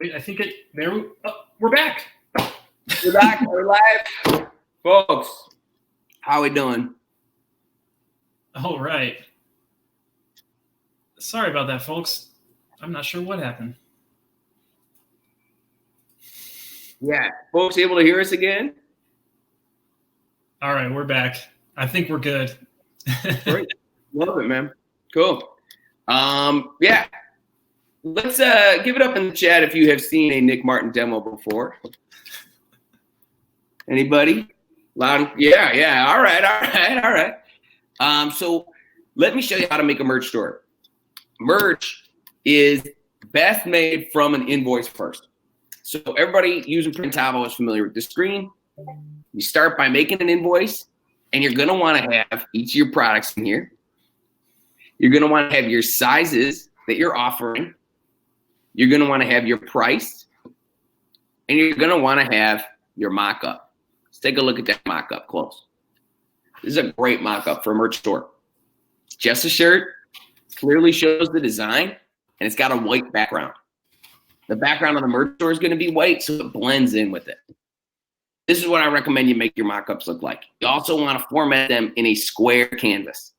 Wait, I think it. There. We're back. We're back. We're live, folks. How we doing? All right. Sorry about that, folks. I'm not sure what happened. Yeah, folks, able to hear us again? All right, we're back. I think we're good. Great. Love it, man. Cool. Yeah. Let's give it up in the chat if you have seen a Nick Martin demo before. Anybody? Loud? Yeah. All right. So let me show you how to make a merch store. Merch is best made from an invoice first. So everybody using Printavo is familiar with the screen. You start by making an invoice, and you're going to want to have each of your products in here. You're going to want to have your sizes that you're offering. You're going to want to have your price, and you're going to want to have your mock-up. Let's take a look at that mock-up close. This is a great mock-up for a merch store. It's just a shirt, clearly shows the design, and it's got a white background. The background of the merch store is going to be white, so it blends in with it. This is what I recommend you make your mock-ups look like. You also want to format them in a square canvas.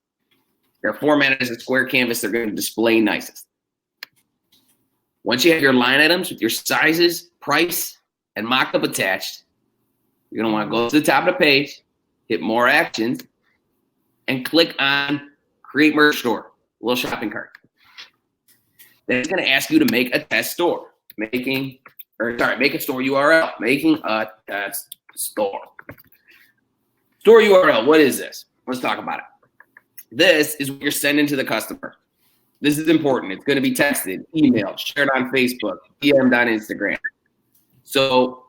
They're formatted as a square canvas, they're going to display nicest. Once you have your line items with your sizes, price, and mock-up attached, you're going to want to go to the top of the page, hit more actions, and click on create merch store, a little shopping cart. Then it's going to ask you to make a test store. Make a store URL. Making a test store. Store URL, what is this? Let's talk about it. This is what you're sending to the customer. This is important. It's going to be texted, emailed, shared on Facebook, DM'd on Instagram. So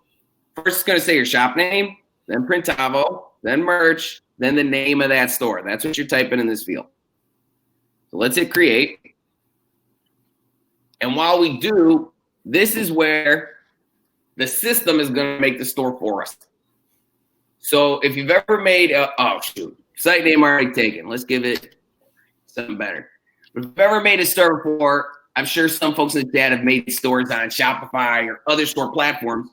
first it's going to say your shop name, then Printavo, then merch, then the name of that store. That's what you're typing in this field. So let's hit create. And while we do, this is where the system is going to make the store for us. So if you've ever made site name already taken. Let's give it something better. If you've ever made a store before, I'm sure some folks in the chat have made stores on Shopify or other store platforms.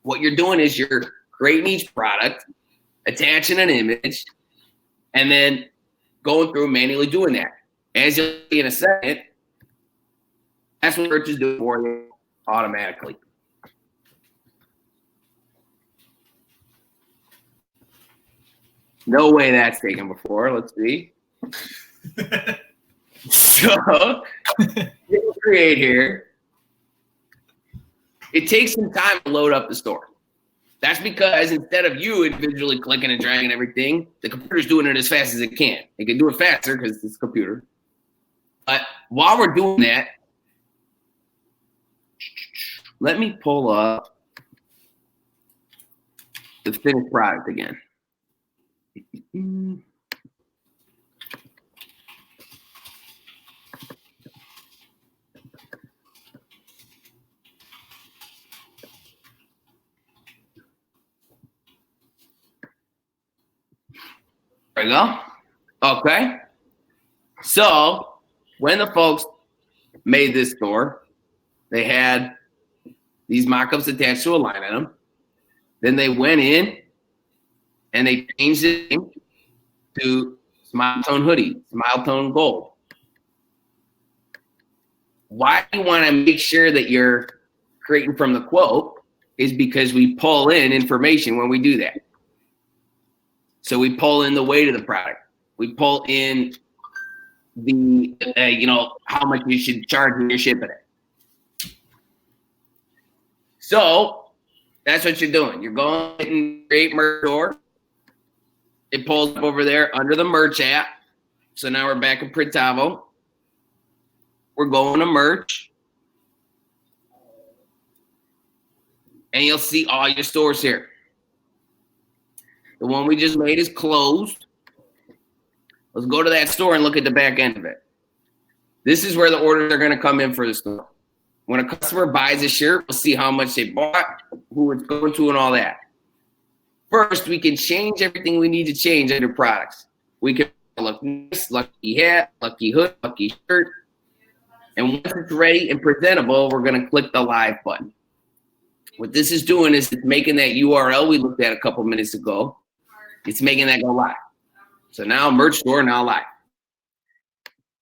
What you're doing is you're creating each product, attaching an image, and then going through manually doing that. As you'll see in a second, that's what merch is doing for you automatically. No way that's taken before. Let's see. So, create here. It takes some time to load up the store. That's because instead of you individually clicking and dragging everything, the computer's doing it as fast as it can. It can do it faster because it's a computer. But while we're doing that, let me pull up the finished product again. There we go. Okay. So when the folks made this store, they had these mock-ups attached to a line item. Then they went in and they changed it to Smile Tone Hoodie, Smile Tone Gold. Why you want to make sure that you're creating from the quote is because we pull in information when we do that. So we pull in the weight of the product. We pull in the, how much you should charge when you're shipping it. So that's what you're doing. You're going and create merch store. It pulls up over there under the merch app. So now we're back in Printavo. We're going to merch. And you'll see all your stores here. The one we just made is closed. Let's go to that store and look at the back end of it. This is where the orders are going to come in for the store. When a customer buys a shirt, we'll see how much they bought, who it's going to, and all that. First, we can change everything we need to change under products. We can look nice, lucky hat, lucky hood, lucky shirt, And once it's ready and presentable, we're going to click the live button. What this is doing is it's making that URL we looked at a couple minutes ago. It's making that go live. So now merch store now live.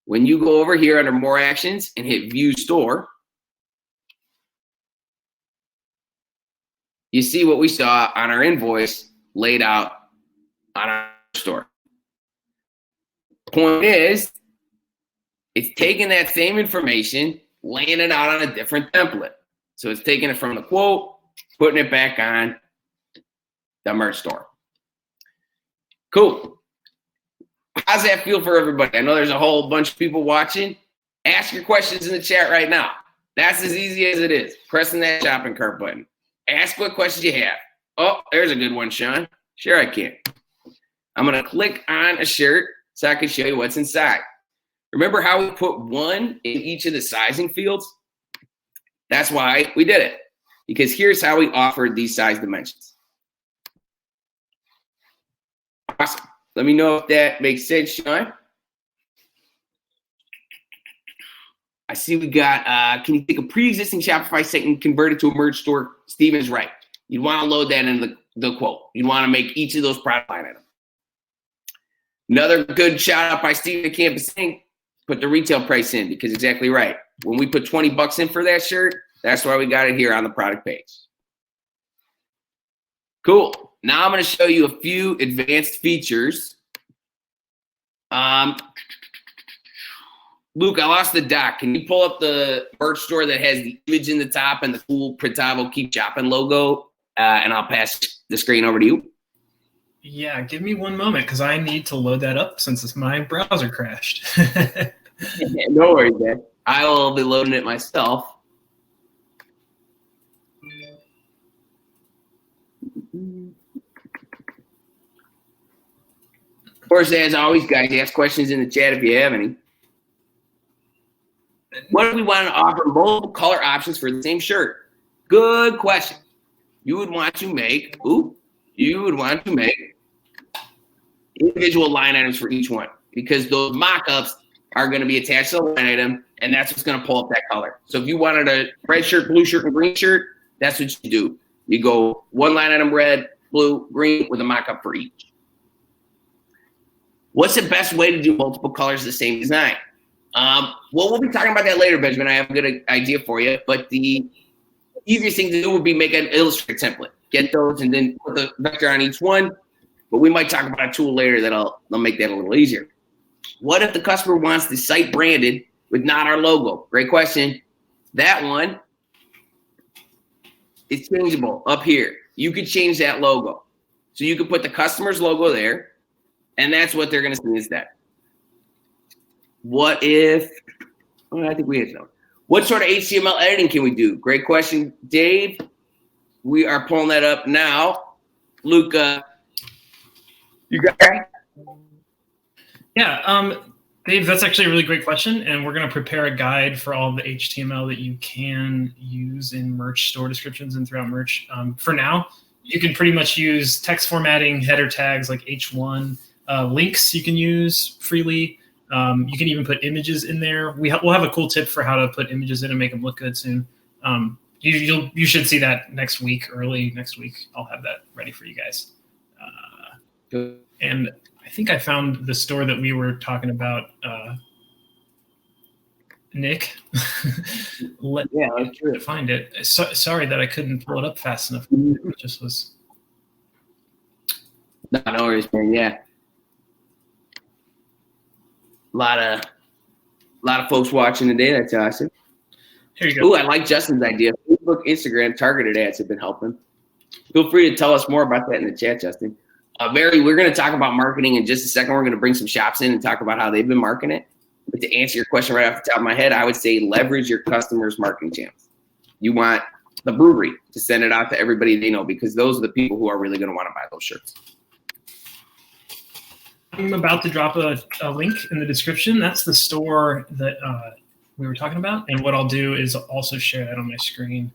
When you go over here under more actions and hit view store, you see what we saw on our invoice laid out on our store. Point is, it's taking that same information, laying it out on a different template. So it's taking it from the quote, putting it back on the merch store. Cool. How's that feel for everybody? I know there's a whole bunch of people watching. Ask your questions in the chat right now. That's as easy as it is. Pressing that shopping cart button. Ask what questions you have. Oh, there's a good one, Sean. Sure I can. I'm going to click on a shirt so I can show you what's inside. Remember how we put one in each of the sizing fields? That's why we did it. Because here's how we offered these size dimensions. Awesome. Let me know if that makes sense, Sean. I see we got, can you take a pre-existing Shopify site and convert it to a merch store? Steven's right. You'd want to load that in the quote. You'd want to make each of those product line items. Another good shout out by Steven Campus Inc. Put the retail price in because exactly right. When we put 20 bucks in for that shirt, that's why we got it here on the product page. Cool. Now I'm going to show you a few advanced features. Luke, I lost the doc. Can you pull up the merch store that has the image in the top and the cool Printavo Keep Shopping logo? And I'll pass the screen over to you. Yeah, give me one moment because I need to load that up since my browser crashed. No worries, man. I will be loading it myself. Of course, as always, guys, ask questions in the chat if you have any. What if we want to offer multiple color options for the same shirt? Good question. You would want to make, individual line items for each one because those mock-ups are going to be attached to the line item, and that's what's going to pull up that color. So if you wanted a red shirt, blue shirt, and green shirt, that's what you do. You go one line item, red, blue, green, with a mock-up for each. What's the best way to do multiple colors of the same design? Well, we'll be talking about that later, Benjamin. I have a good idea for you, but the easiest thing to do would be make an Illustrator template. Get those and then put the vector on each one. But we might talk about a tool later that'll make that a little easier. What if the customer wants the site branded with not our logo? Great question. That one is changeable up here. You could change that logo. So you could put the customer's logo there, and that's what they're going to see instead. What if, I think we answered that. What sort of HTML editing can we do? Great question, Dave. We are pulling that up now. Luca, you got that? Yeah, Dave, that's actually a really great question, and we're going to prepare a guide for all the HTML that you can use in merch store descriptions and throughout merch. For now, you can pretty much use text formatting, header tags like H1, links you can use freely. You can even put images in there. We'll have a cool tip for how to put images in and make them look good soon. You should see that next week, early next week. I'll have that ready for you guys. And I think I found the store that we were talking about, Nick. Let's find it. Sorry that I couldn't pull it up fast enough. It just was. No worries, man. Yeah. A lot of folks watching today. That's awesome. Here you go. Ooh, I like Justin's idea. Facebook, Instagram, targeted ads have been helping. Feel free to tell us more about that in the chat, Justin. Barry, we're going to talk about marketing in just a second. We're going to bring some shops in and talk about how they've been marketing it. But to answer your question right off the top of my head, I would say leverage your customers' marketing channels. You want the brewery to send it out to everybody they know because those are the people who are really going to want to buy those shirts. I'm about to drop a link in the description. That's the store that we were talking about. And what I'll do is also share that on my screen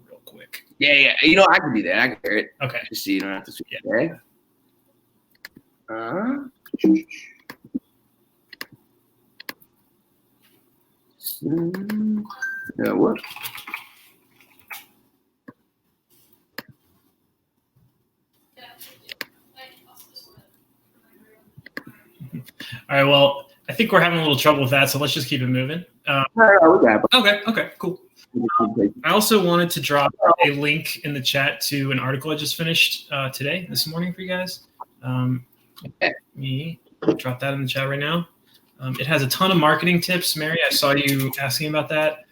real quick. Yeah. You know, I can do that. I can share it. Okay. Just so you don't have to see it. Okay. What? All right, well, I think we're having a little trouble with that, so let's just keep it moving. Okay, cool. I also wanted to drop a link in the chat to an article I just finished this morning for you guys. Let me drop that in the chat right now. It has a ton of marketing tips. Mary, I saw you asking about that.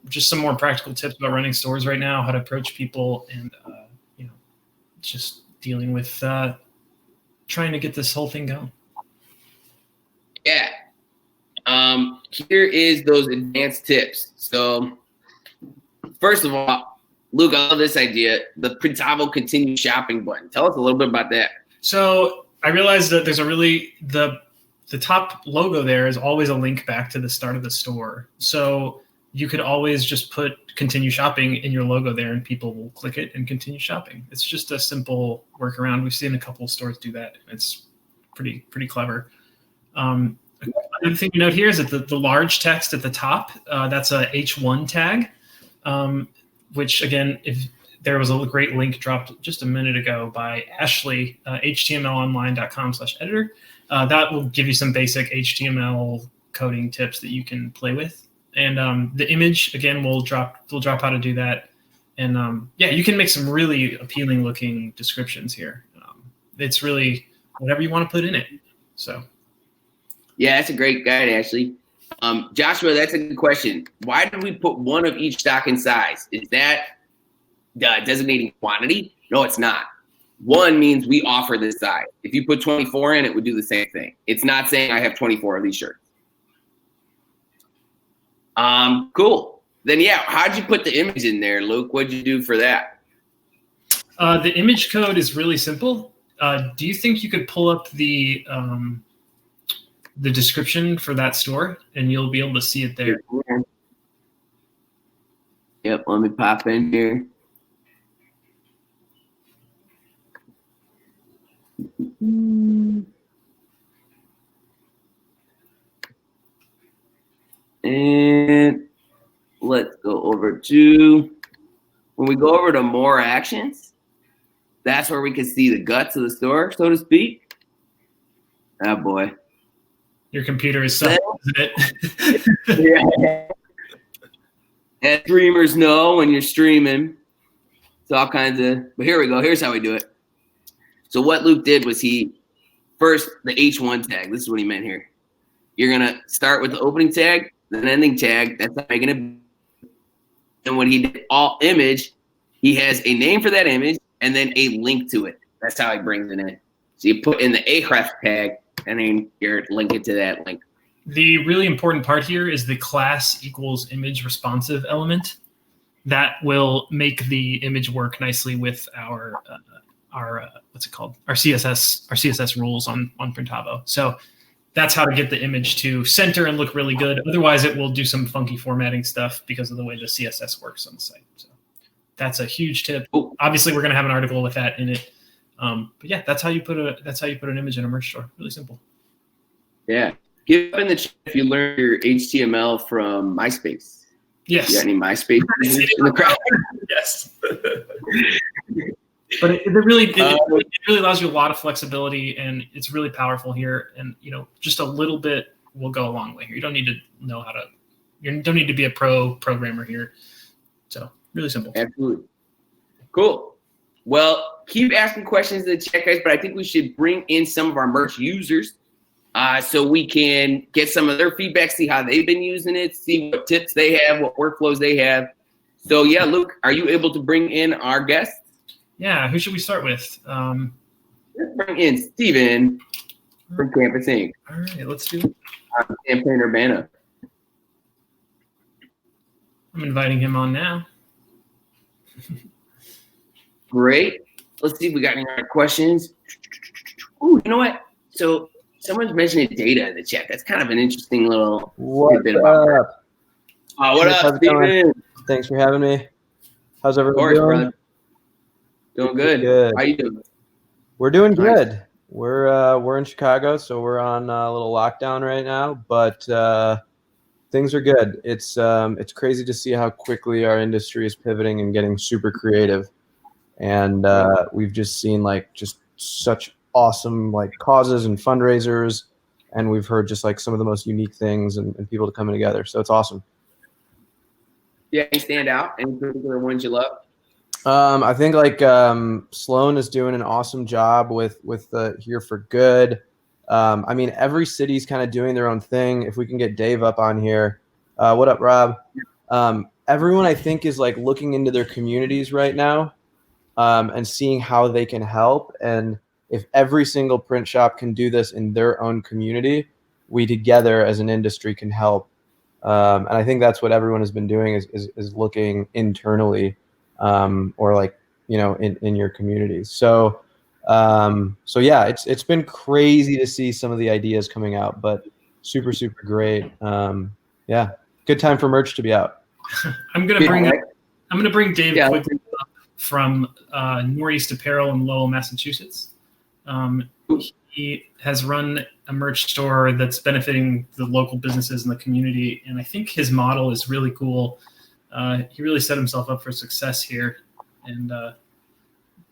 Just some more practical tips about running stores right now, how to approach people, and just dealing with trying to get this whole thing going. Yeah. Here is those advanced tips. So first of all, Luke, I love this idea, the Printavo continue shopping button. Tell us a little bit about that. So I realized that there's the top logo there is always a link back to the start of the store. So you could always just put continue shopping in your logo there and people will click it and continue shopping. It's just a simple workaround. We've seen a couple of stores do that. It's pretty clever. Another thing to note here is that the large text at the top, that's a H1 tag, which again, if there was a great link dropped just a minute ago by Ashley, htmlonline.com/editor. That will give you some basic HTML coding tips that you can play with. And the image, again, we'll drop how to do that. And you can make some really appealing looking descriptions here. It's really whatever you want to put in it. So. Yeah, that's a great guide, Ashley. Joshua, that's a good question. Why did we put one of each stock in size? Is that designating quantity? No, it's not. One means we offer this size. If you put 24 in, it would do the same thing. It's not saying I have 24 of these shirts. Cool. Then, how'd you put the image in there, Luke? What'd you do for that? The image code is really simple. Do you think you could pull up the description for that store and you'll be able to see it there? Yep, let me pop in here. And let's go over to, when we go over to more actions, that's where we can see the guts of the store, so to speak. Oh boy. Your computer is so, isn't it? Yeah. As streamers know, when you're streaming, it's all kinds of, but here we go. Here's how we do it. So what Luke did was first, the H1 tag. This is what he meant here. You're going to start with the opening tag, then ending tag. That's how you're going to. And when he did all image, he has a name for that image and then a link to it. That's how he brings it in. So you put in the href tag, and then you're linking to that link. The really important part here is the class equals image responsive element. That will make the image work nicely with our what's it called? Our CSS rules on Printavo. So that's how to get the image to center and look really good. Otherwise, it will do some funky formatting stuff because of the way the CSS works on the site. So that's a huge tip. Obviously, we're going to have an article with that in it. But yeah, that's how you put an image in a merch store. Really simple. Yeah. Give in the chat if you learned your HTML from MySpace. Yes. You got any MySpace in the crowd? Yes. But it really allows you a lot of flexibility, and it's really powerful here. And just a little bit will go a long way here. You don't need to know how to. You don't need to be a pro programmer here. So really simple. Absolutely. Cool. Well, keep asking questions in the chat, guys. But I think we should bring in some of our merch users, so we can get some of their feedback, see how they've been using it, see what tips they have, what workflows they have. So yeah, Luke, are you able to bring in our guests? Yeah, who should we start with? Let's bring in Steven from Campus Inc. All right, let's do it. Champaign Urbana. I'm inviting him on now. Great. Let's see if we got any other questions. Ooh, you know what? So someone's mentioning data in the chat. That's kind of an interesting little bit about it. What up, Steven? Thanks for having me. How's everyone doing? Brother. Doing good. How you doing? We're doing good. We're in Chicago, so we're on a little lockdown right now. But Things are good. It's crazy to see how quickly our industry is pivoting and getting super creative. And we've just seen like just such awesome like causes and fundraisers, and we've heard just like some of the most unique things and people coming together. So it's awesome. Yeah, any stand out? Any particular ones you love? I think like Sloan is doing an awesome job with the Here for Good. I mean, every city's kind of doing their own thing. If we can get Dave up on here, what up, Rob? Everyone I think is like looking into their communities right now. And seeing how they can help. And if every single print shop can do this in their own community, we together as an industry can help. And I think that's what everyone has been doing is looking internally, or like, you know, in your communities. So yeah, it's been crazy to see some of the ideas coming out, but super great. Yeah, good time for merch to be out. I'm gonna bring Dave Quigley up from Noreast Apparel in Lowell, Massachusetts. He has run a merch store that's benefiting the local businesses in the community, and I think his model is really cool. He really set himself up for success here, and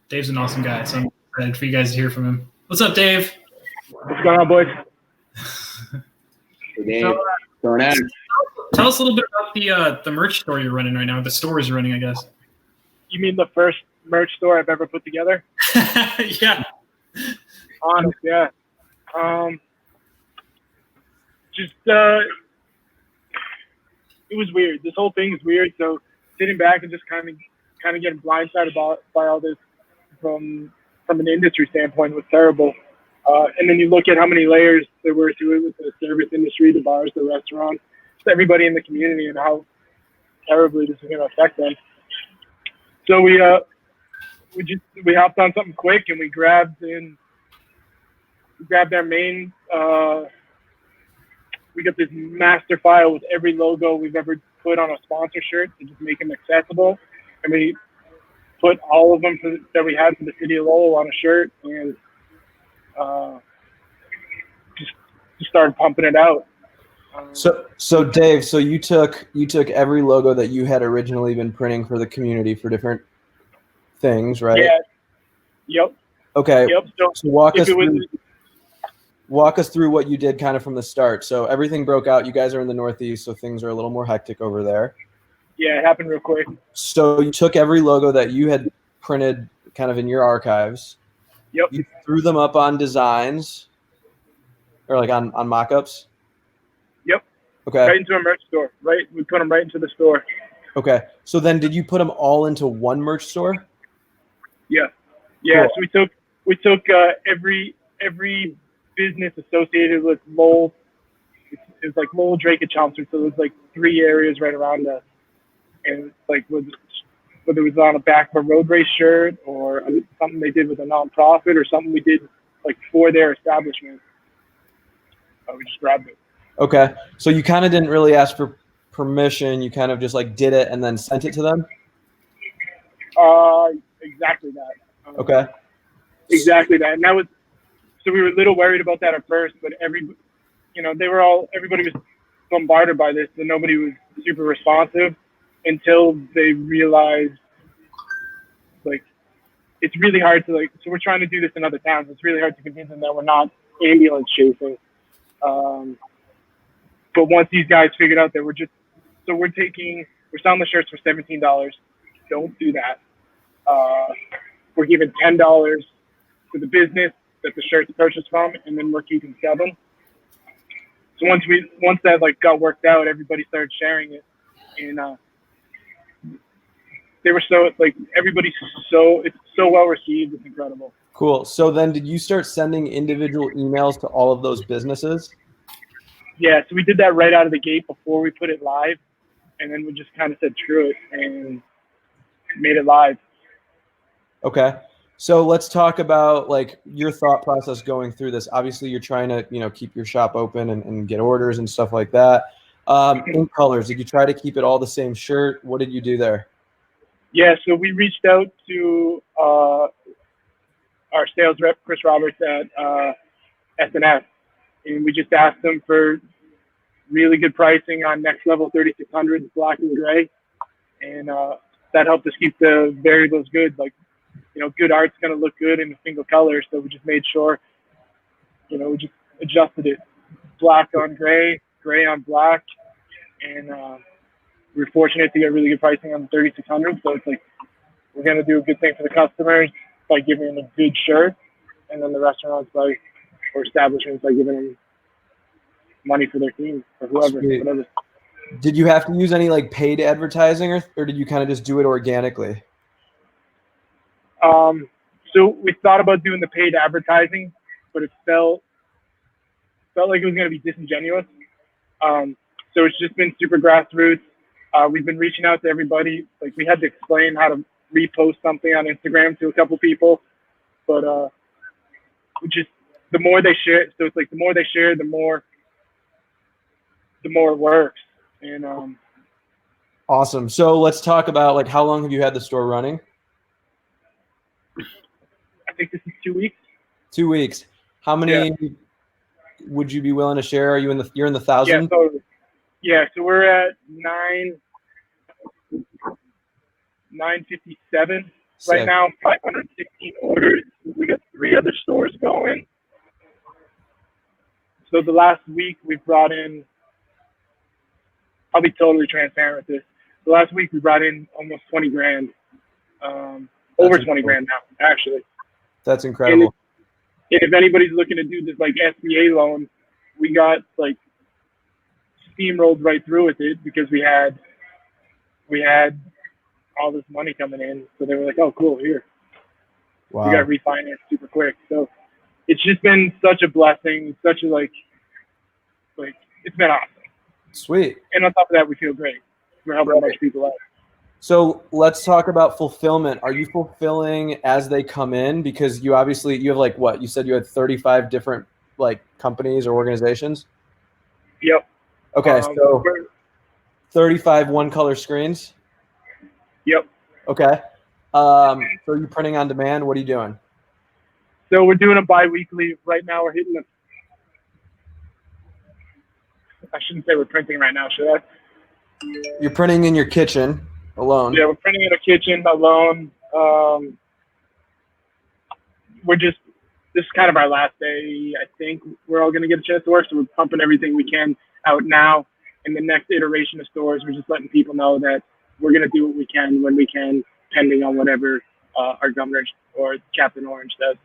Dave's an awesome guy, so I'm excited for you guys to hear from him. What's up, Dave? What's going on, boys? Hey, Dave. Tell us a little bit about the merch store you're running right now, the stores you're running, I guess. You mean the first merch store I've ever put together? Yeah. Honest, yeah. It was weird. This whole thing is weird. So sitting back and just kind of getting blindsided by all this from an industry standpoint was terrible. And then you look at how many layers there were to it with the service industry, the bars, the restaurants, everybody in the community, and how terribly this is going to affect them. So we hopped on something quick, and we grabbed their main. We got this master file with every logo we've ever put on a sponsor shirt to just make them accessible, and we put all of them that we had for the city of Lowell on a shirt, and just started pumping it out. So Dave, so you took every logo that you had originally been printing for the community for different things, right? Yeah. Yep. Okay. Yep. So walk us through what you did kind of from the start. So everything broke out. You guys are in the Northeast, so things are a little more hectic over there. Yeah, it happened real quick. So you took every logo that you had printed kind of in your archives. Yep. You threw them up on designs or like on mock-ups? Yep. Okay. Right into a merch store. Right. We put them right into the store. Okay. So then did you put them all into one merch store? Yeah. Yeah. Cool. So we took every business associated with Lowell. It's like Lowell, Drake, and Chelmsford. So there's like 3 areas right around us. And like whether it was on the back of a road race shirt or something they did with a nonprofit or something we did like for their establishment, we just grabbed it. Okay. So you kind of didn't really ask for permission. You kind of just like did it and then sent it to them? Exactly that. Okay. Exactly that. And that was, so we were a little worried about that at first, but everybody was bombarded by this and nobody was super responsive until they realized, like, it's really hard to, like, so we're trying to do this in other towns. It's really hard to convince them that we're not ambulance chasing. But once these guys figured out that we're selling the shirts for $17. Don't do that. We're giving $10 to the business that the shirt's purchased from, and then we're keeping 7. So once that like got worked out, everybody started sharing it, and they were so like it's so well received. It's incredible. Cool. So then did you start sending individual emails to all of those businesses? Yeah, so we did that right out of the gate before we put it live, and then we just kind of said screw it and made it live. Okay. So let's talk about like your thought process going through this. Obviously you're trying to, keep your shop open and get orders and stuff like that. Ink colors, did you try to keep it all the same shirt? What did you do there? Yeah, so we reached out to our sales rep, Chris Roberts at S&S, and we just asked them for really good pricing on Next Level 3600 black and gray, and that helped us keep the variables good. Like, good art's gonna look good in a single color, so we just made sure, we just adjusted it, black on gray, gray on black, and we were fortunate to get really good pricing on the 3600. So it's like, we're gonna do a good thing for the customers by giving them a good shirt, and then the restaurants or establishments by giving them money for their team or whoever. Sweet. Whatever. Did you have to use any like paid advertising, or did you kind of just do it organically? So we thought about doing the paid advertising, but it felt like it was going to be disingenuous. So it's just been super grassroots. We've been reaching out to everybody. Like, we had to explain how to repost something on Instagram to a couple people, but the more they share. So it's like, the more they share, the more it works. And Awesome. So let's talk about, like, how long have you had the store running? I think this is 2 weeks. 2 weeks. How many would you be willing to share? Are you you're in the thousand? So we're at 957 right now. 516 orders. We got 3 other stores going. So the last week we brought in, I'll be totally transparent with this. The last week we brought in almost 20 grand. Over 20 grand now, actually. That's incredible. And if anybody's looking to do this like SBA loan, we got like steamrolled right through with it because we had all this money coming in. So they were like, "Oh, cool, here." Wow. We got refinanced super quick. So it's just been such a blessing, such a like it's been awesome. Sweet. And on top of that, we feel great. We're helping a bunch of people out. So let's talk about fulfillment. Are you fulfilling as they come in? Because you have like, what, you said you had 35 different like companies or organizations? Yep. Okay, so 35 one-color screens? Yep. Okay. So are you printing on demand? What are you doing? So we're doing a bi-weekly. Right now we're hitting I shouldn't say we're printing right now, should I? You're printing in your kitchen alone? Yeah, we're printing in a kitchen alone. This is kind of our last day. I think we're all going to get a chance to work, so we're pumping everything we can out now. In the next iteration of stores, we're just letting people know that we're going to do what we can when we can, depending on whatever our governor or Captain Orange does.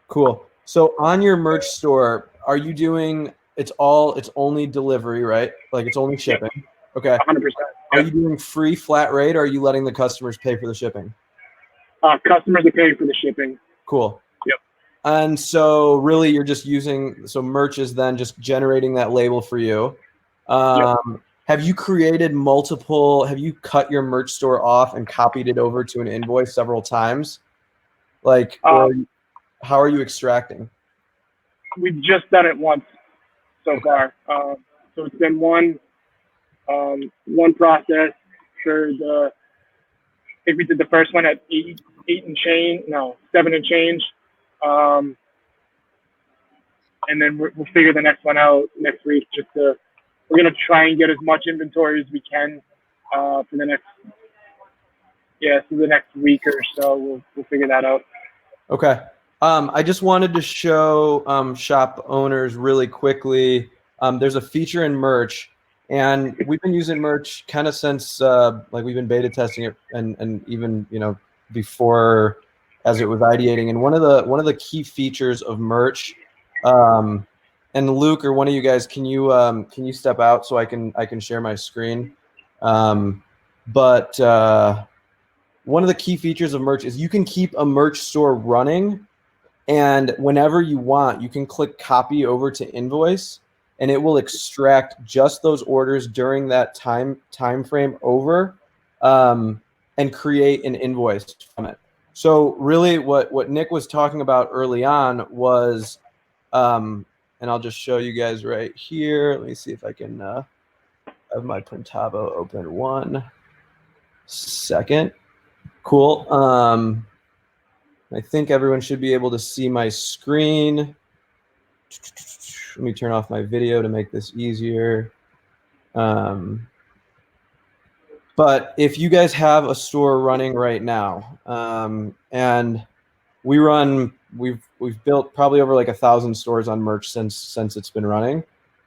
Cool. So on your merch store, are you doing, it's only delivery, right? Like, it's only shipping? Yep. Okay. 100%. Are you doing free flat rate, or are you letting the customers pay for the shipping? Customers are paying for the shipping. Cool. Yep. And so really you're just merch is then just generating that label for you. Yep. Have you have you cut your merch store off and copied it over to an invoice several times? Like, how are you extracting? We've just done it once so far. So it's been one process for I think we did the first one at 7 and change. And then we'll figure the next one out next week. We're going to try and get as much inventory as we can for the next week or so. We'll figure that out. Okay. I just wanted to show shop owners really quickly. There's a feature in merch, and we've been using merch kind of since we've been beta testing it, and even before as it was ideating. And one of the key features of merch, and Luke or one of you guys, can you step out so I can share my screen? But one of the key features of merch is you can keep a merch store running, and whenever you want, you can click copy over to invoice, and it will extract just those orders during that time frame over, and create an invoice from it. So really what Nick was talking about early on was, and I'll just show you guys right here. Let me see if I can have my Printavo open 1 second. Cool. I think everyone should be able to see my screen. Let me turn off my video to make this easier. But if you guys have a store running right now, and we've built probably over like 1,000 stores on merch since it's been running.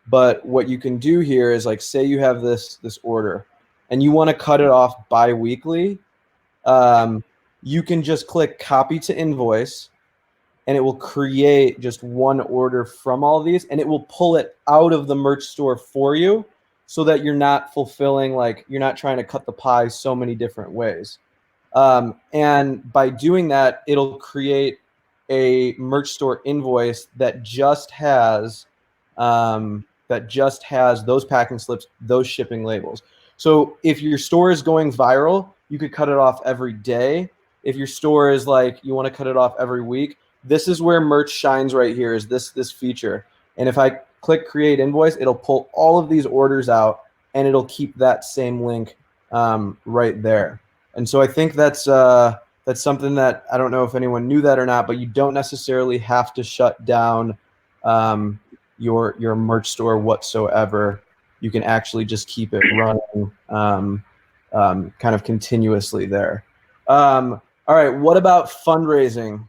But what you can do here is, like, say you have this order and you want to cut it off bi-weekly, you can just click copy to invoice, and it will create just one order from all these, and it will pull it out of the merch store for you, so that you're not fulfilling, like, you're not trying to cut the pie so many different ways. And by doing that, it'll create a merch store invoice that just has those packing slips, those shipping labels. So if your store is going viral, you could cut it off every day. If your store is like, you want to cut it off every week, this is where merch shines right here, is this feature. And if I click create invoice, it'll pull all of these orders out, and it'll keep that same link right there. And so I think that's something that, I don't know if anyone knew that or not, but you don't necessarily have to shut down your merch store whatsoever. You can actually just keep it running kind of continuously there. All right, what about fundraising?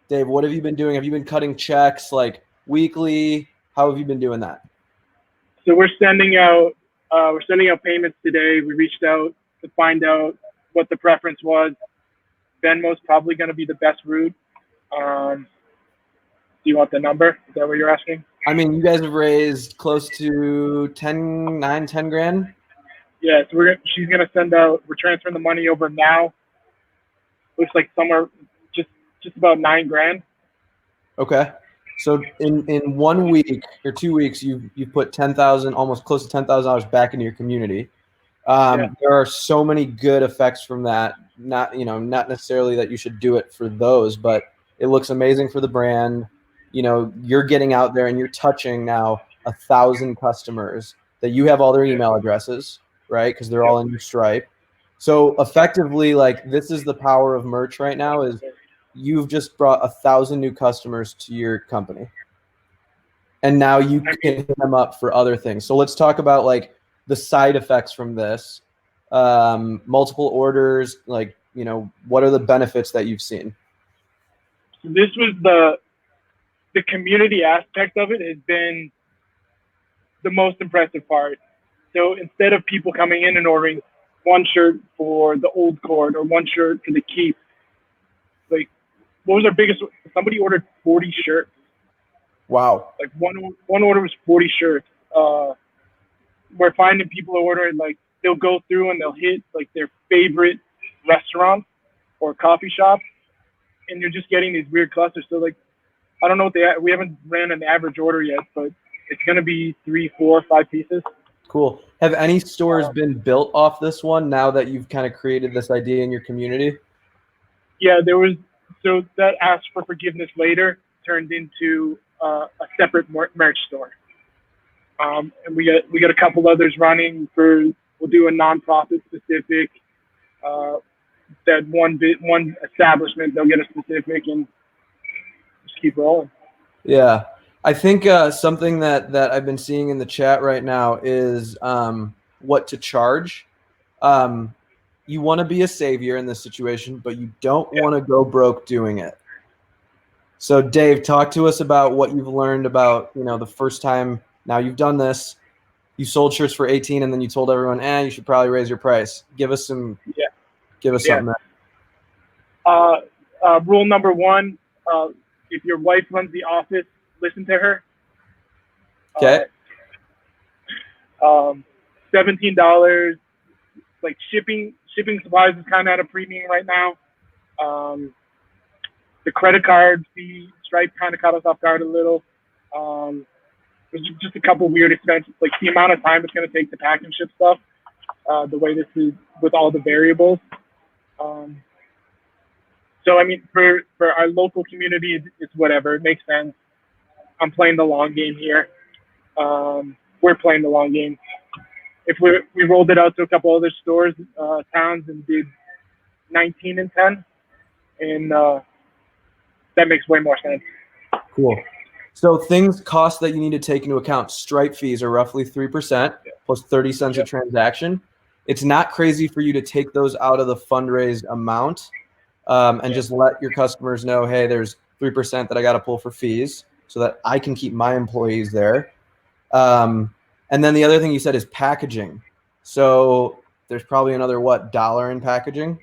Dave, what have you been doing? Have you been cutting checks like weekly? How have you been doing that? So we're sending out payments today. We reached out to find out what the preference was. Venmo's probably going to be the best route. Do you want the number? Is that what you're asking? I mean, you guys have raised close to 10 grand. Yeah, so she's going to send out, we're transferring the money over now. Looks like somewhere just about 9 grand. Okay. So in 1 week or 2 weeks, you put $10,000, almost close to $10,000 back into your community. There are so many good effects from that. Not necessarily that you should do it for those, but it looks amazing for the brand. You're getting out there and you're touching now 1,000 customers that you have all their email addresses, right? Because they're all in your Stripe. So effectively, like, this is the power of merch right now, is you've just brought 1,000 new customers to your company, and now you can hit them up for other things. So let's talk about, like, the side effects from this. Multiple orders, like, what are the benefits that you've seen? This was the community aspect of it has been the most impressive part. So instead of people coming in and ordering one shirt for the old court or one shirt for the keep, like, what was our biggest? Somebody ordered 40 shirts. Wow. Like one order was 40 shirts. We're finding people are ordering, like, they'll go through and they'll hit, like, their favorite restaurant or coffee shop, and you're just getting these weird clusters. So, like, I don't know we haven't ran an average order yet, but it's going to be 3, 4, 5 pieces. Cool. Have any stores been built off this one now that you've kind of created this idea in your community? Yeah, so that asked for forgiveness later turned into a separate merch store. And we got a couple others running we'll do a nonprofit specific, that one establishment, they'll get a specific, and just keep rolling. Yeah. I think something that I've been seeing in the chat right now is what to charge. You want to be a savior in this situation, but you don't want to go broke doing it. So Dave, talk to us about what you've learned about, the first time now you've done this. You sold shirts for 18 and then you told everyone, you should probably raise your price. Give us something. Rule number 1, if your wife runs the office, listen to her. Okay. $17, like, shipping supplies is kind of at a premium right now. The credit card fee, Stripe kind of caught us off guard a little. There's just a couple weird expenses, like the amount of time it's going to take to pack and ship stuff, the way this is with all the variables. So, I mean, for our local community, it's whatever. It makes sense. I'm playing the long game here. We're playing the long game. If we rolled it out to a couple other stores, towns, and did 19 and 10, and that makes way more sense. Cool. So costs that you need to take into account. Stripe fees are roughly 3% plus 30 cents a transaction. It's not crazy for you to take those out of the fundraised amount and just let your customers know, hey, there's 3% that I got to pull for fees so that I can keep my employees there. And then the other thing you said is packaging. So there's probably another, $1 in packaging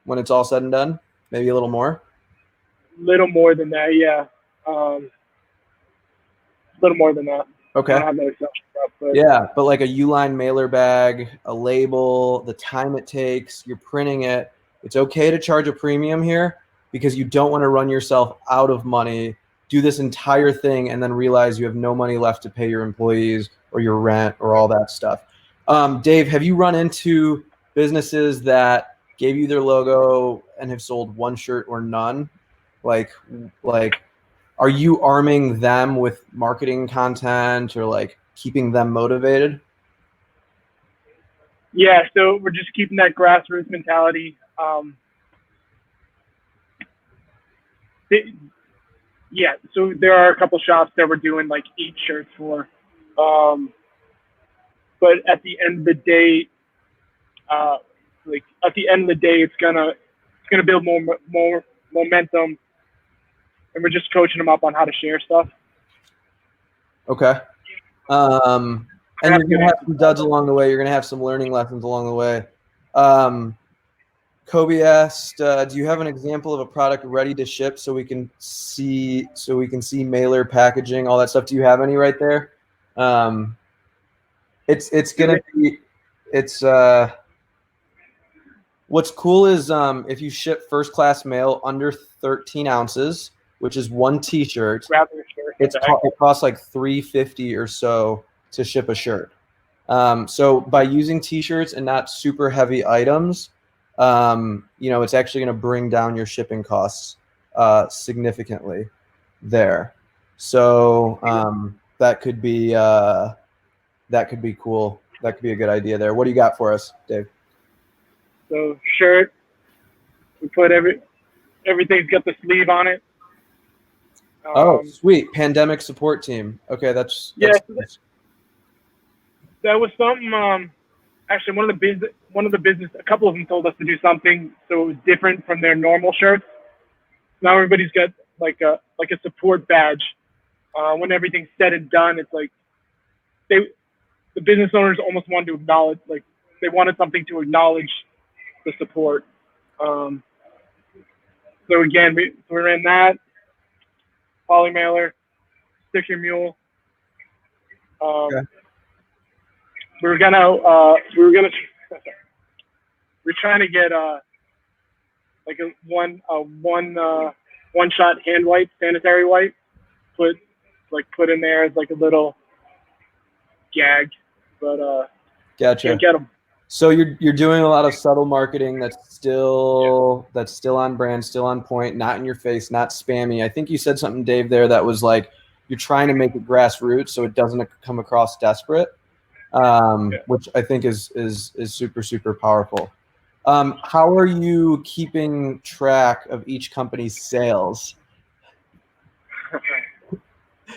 when it's all said and done? Maybe a little more? Little more than that, yeah. Little more than that. Okay. I don't have no exceptions up, but Yeah, but like a Uline mailer bag, a label, the time it takes, you're printing it. It's okay to charge a premium here because you don't want to run yourself out of money, do this entire thing, and then realize you have no money left to pay your employees or your rent or all that stuff. Dave, have you run into businesses that gave you their logo and have sold one shirt or none? Like, are you arming them with marketing content or like keeping them motivated? yeah, so we're just keeping that grassroots mentality. Yeah, so there are a couple shops that we're doing like 8 shirts for, but at the end of the day, it's gonna build more momentum, and we're just coaching them up on how to share stuff. Okay. And you're going to have some duds along the way. You're going to have some learning lessons along the way. Kobe asked, do you have an example of a product ready to ship so we can see mailer packaging, all that stuff? Do you have any right there? It's going to be, what's cool is if you ship first class mail under 13 ounces, which is 1 t-shirt, it costs like $3.50 or so to ship a shirt. So by using t-shirts and not super heavy items, it's actually going to bring down your shipping costs significantly there. So that could be cool. That could be a good idea there. What do you got for us, Dave? So shirt, we put everything's got the sleeve on it. Oh, sweet. Pandemic support team. Okay, that's that was something. Actually, one of the business, a couple of them told us to do something so it was different from their normal shirts. Now everybody's got like a support badge. When everything's said and done, it's like the business owners almost wanted to acknowledge, like they wanted something to acknowledge the support. So again, we ran that. Poly mailer, sticker mule. Okay. We're trying to get like a one shot hand wipe, sanitary wipe, put in there as like a little gag, but gotcha. can't get them. So you're doing a lot of subtle marketing that's still on brand, still on point, not in your face, not spammy. I think you said something, Dave, there that was like you're trying to make it grassroots so it doesn't come across desperate, which I think is super, super powerful. How are you keeping track of each company's sales?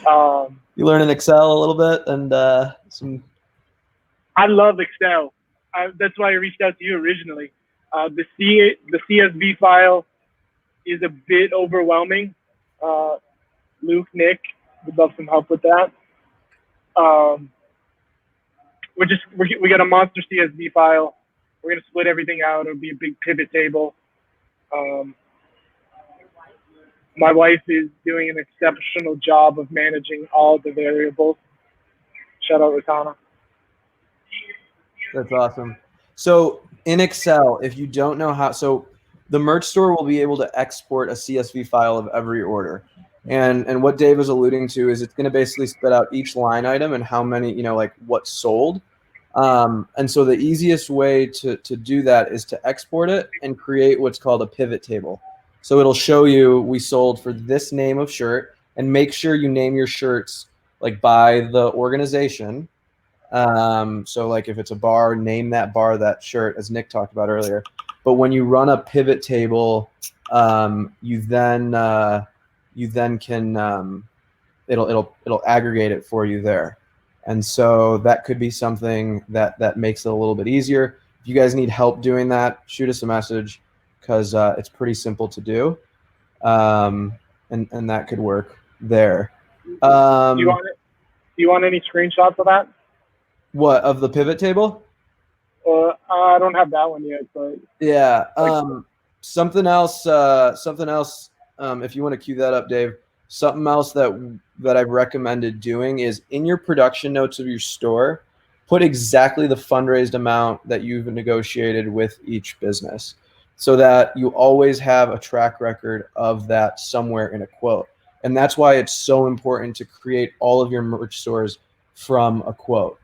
You learn in Excel a little bit and some. I love Excel. That's why I reached out to you originally. The CSV file is a bit overwhelming. Luke, Nick would love some help with that. We got a monster CSV file. We're gonna split everything out. It'll be a big pivot table. My wife is doing an exceptional job of managing all the variables. Shout out Ratana. That's awesome. So in Excel, if you don't know how, so the merch store will be able to export a CSV file of every order. And what Dave is alluding to is it's going to basically spit out each line item and how many, like what's sold. And so the easiest way to do that is to export it and create what's called a pivot table. So it'll show you we sold for this name of shirt, and make sure you name your shirts like by the organization. So like if it's a bar, name that bar, that shirt, as Nick talked about earlier. But when you run a pivot table, you then can it'll aggregate it for you there. And so that could be something that makes it a little bit easier. If you guys need help doing that, shoot us a message, because it's pretty simple to do, and that could work there. Do you want any screenshots of that? What, of the pivot table? I don't have that one yet, but yeah. Something else. If you want to cue that up, Dave. Something else that I've recommended doing is in your production notes of your store, put exactly the fundraised amount that you've negotiated with each business, so that you always have a track record of that somewhere in a quote. And that's why it's so important to create all of your merch stores from a quote.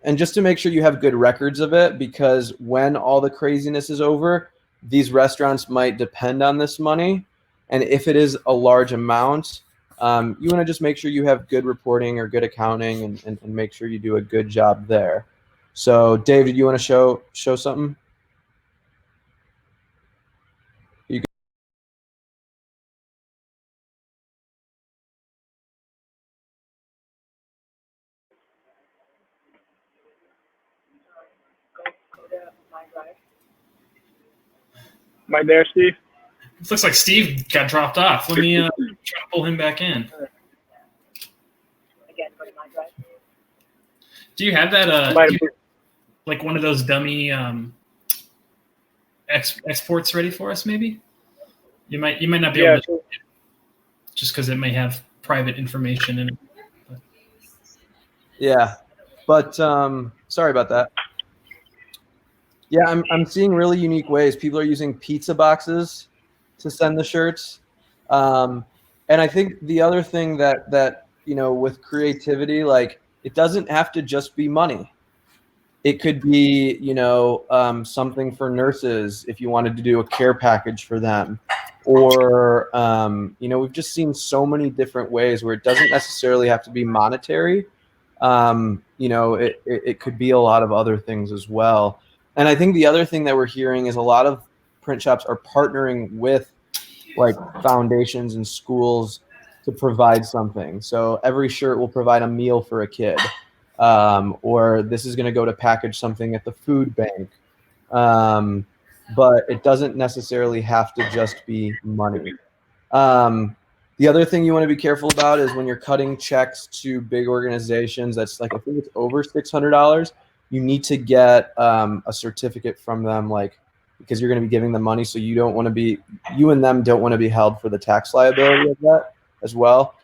And just to make sure you have good records of it, because when all the craziness is over, these restaurants might depend on this money. And if it is a large amount, you want to just make sure you have good reporting or good accounting, and make sure you do a good job there. So Dave, did you want to show something? Am I there, Steve? It looks like Steve got dropped off. Let me try to pull him back in. Do you have that? Like one of those dummy exports ready for us? Maybe you might not be able to, just because it may have private information in it. But. Yeah, but sorry about that. Yeah, I'm seeing really unique ways. People are using pizza boxes to send the shirts. And I think the other thing that with creativity, like, it doesn't have to just be money. It could be, something for nurses if you wanted to do a care package for them. Or, we've just seen so many different ways where it doesn't necessarily have to be monetary. It could be a lot of other things as well. And I think the other thing that we're hearing is a lot of print shops are partnering with like foundations and schools to provide something. So every shirt will provide a meal for a kid, or this is going to go to package something at the food bank. But it doesn't necessarily have to just be money. The other thing you want to be careful about is when you're cutting checks to big organizations, that's like, I think it's over $600. You need to get a certificate from them, because you're going to be giving them money. So you and them don't want to be held for the tax liability of that as well.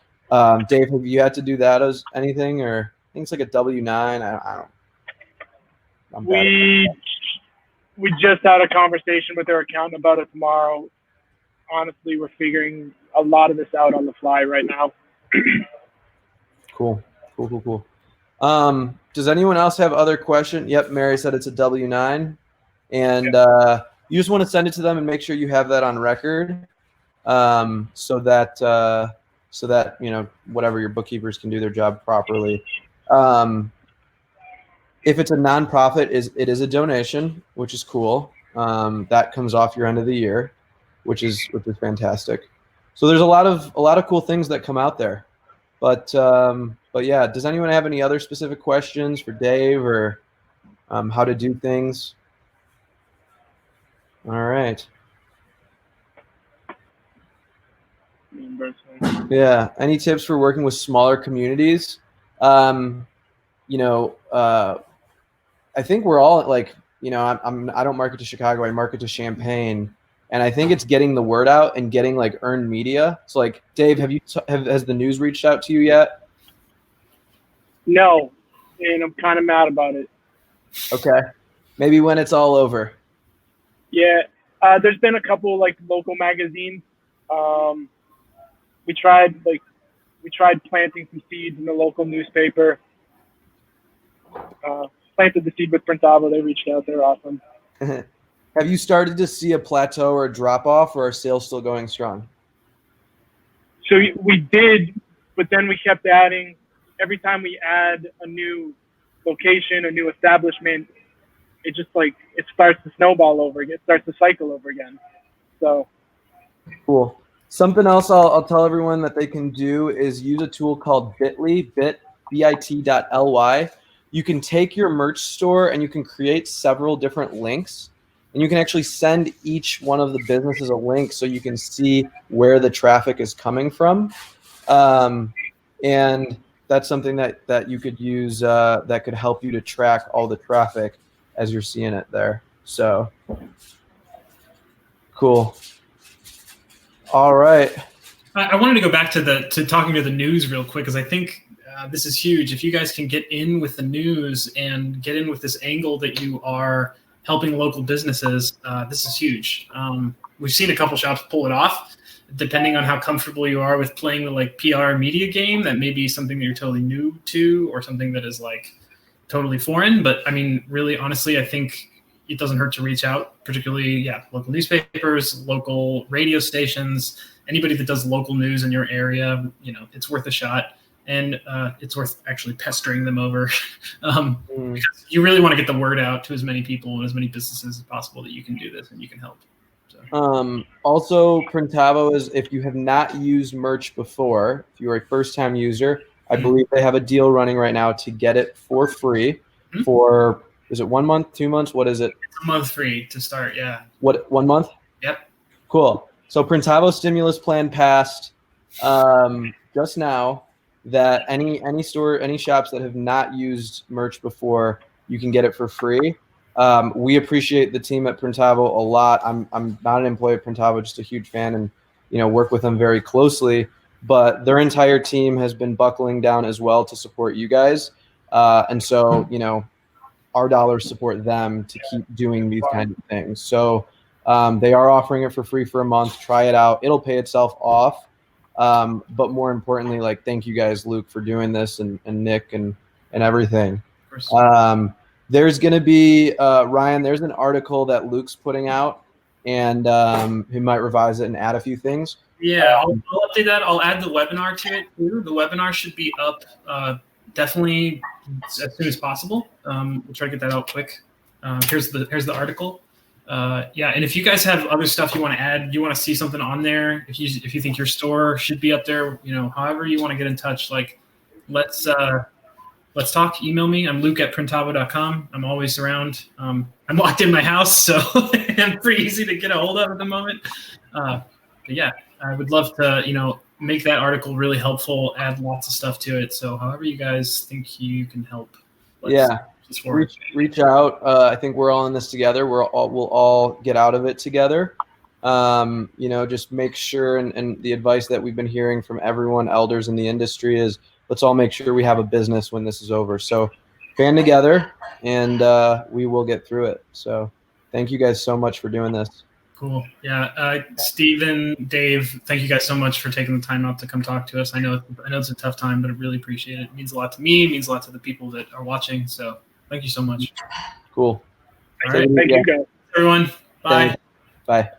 Dave, have you had to do that as anything, or I think it's like a W-9? I don't. We just had a conversation with our accountant about it tomorrow. Honestly, we're figuring a lot of this out on the fly right now. Cool. Does anyone else have other questions? Yep, Mary said it's a W-9, and you just want to send it to them and make sure you have that on record, so that whatever, your bookkeepers can do their job properly. If it's a nonprofit, it is a donation, which is cool. That comes off your end of the year, which is fantastic. So there's a lot of cool things that come out there. But yeah, does anyone have any other specific questions for Dave, or how to do things? All right. Yeah. Any tips for working with smaller communities? I think we're all I don't market to Chicago. I market to Champaign. And I think it's getting the word out and getting earned media. So Dave, has the news reached out to you yet? No, and I'm kind of mad about it. Okay, maybe when it's all over. Yeah, there's been a couple local magazines. We tried planting some seeds in the local newspaper. Planted the seed with Printavo. They reached out. They're awesome. Have you started to see a plateau or a drop off, or are sales still going strong? So we did, but then we kept adding. Every time we add a new location, a new establishment, it just it starts to snowball over again. It starts to cycle over again. So cool. Something else I'll tell everyone that they can do is use a tool called Bitly, bit.ly. You can take your merch store and you can create several different links, and you can actually send each one of the businesses a link so you can see where the traffic is coming from. And that's something that you could use that could help you to track all the traffic as you're seeing it there. So cool. All right. I wanted to go back to talking to the news real quick, because I think this is huge. If you guys can get in with the news and get in with this angle that you are helping local businesses, this is huge. We've seen a couple shops pull it off. Depending on how comfortable you are with playing the like PR media game, that may be something that you're totally new to, or something that is like totally foreign. But I mean, really, honestly, I think it doesn't hurt to reach out, particularly, local newspapers, local radio stations, anybody that does local news in your area. It's worth a shot, and it's worth actually pestering them over because you really want to get the word out to as many people and as many businesses as possible that you can do this and you can help. Also, Printavo is, if you have not used merch before, if you're a first-time user, I believe they have a deal running right now to get it for free for, is it 1 month, 2 months? What is it? It's a month free to start, yeah. What, 1 month? Yep. Cool. So Printavo stimulus plan passed just now, that any store, any shops that have not used merch before, you can get it for free. We appreciate the team at Printavo a lot. I'm not an employee at Printavo, just a huge fan, and work with them very closely. But their entire team has been buckling down as well to support you guys, and so our dollars support them to keep doing these kinds of things. So they are offering it for free for a month. Try it out; it'll pay itself off. But more importantly, like, thank you guys, Luke, for doing this, and Nick and everything. Of course. There's going to be, Ryan, there's an article that Luke's putting out, and he might revise it and add a few things. Yeah, I'll update that. I'll add the webinar to it too. The webinar should be up definitely as soon as possible. We'll try to get that out quick. Here's the article. And if you guys have other stuff you want to add, you want to see something on there, if you think your store should be up there, however you want to get in touch, like, let's talk. Email me. I'm luke@printavo.com. I'm always around. I'm locked in my house, so I'm pretty easy to get a hold of at the moment. But yeah, I would love to, make that article really helpful, add lots of stuff to it. So however you guys think you can help. Reach out. I think we're all in this together. We'll all get out of it together. Just make sure, and the advice that we've been hearing from everyone, elders in the industry, is let's all make sure we have a business when this is over. So band together, and we will get through it. So thank you guys so much for doing this. Cool. Yeah. Steven, Dave, thank you guys so much for taking the time out to come talk to us. I know it's a tough time, but I really appreciate it. It means a lot to me. It means a lot to the people that are watching. So thank you so much. Cool. All right. Thank you guys. Everyone. Bye. Bye.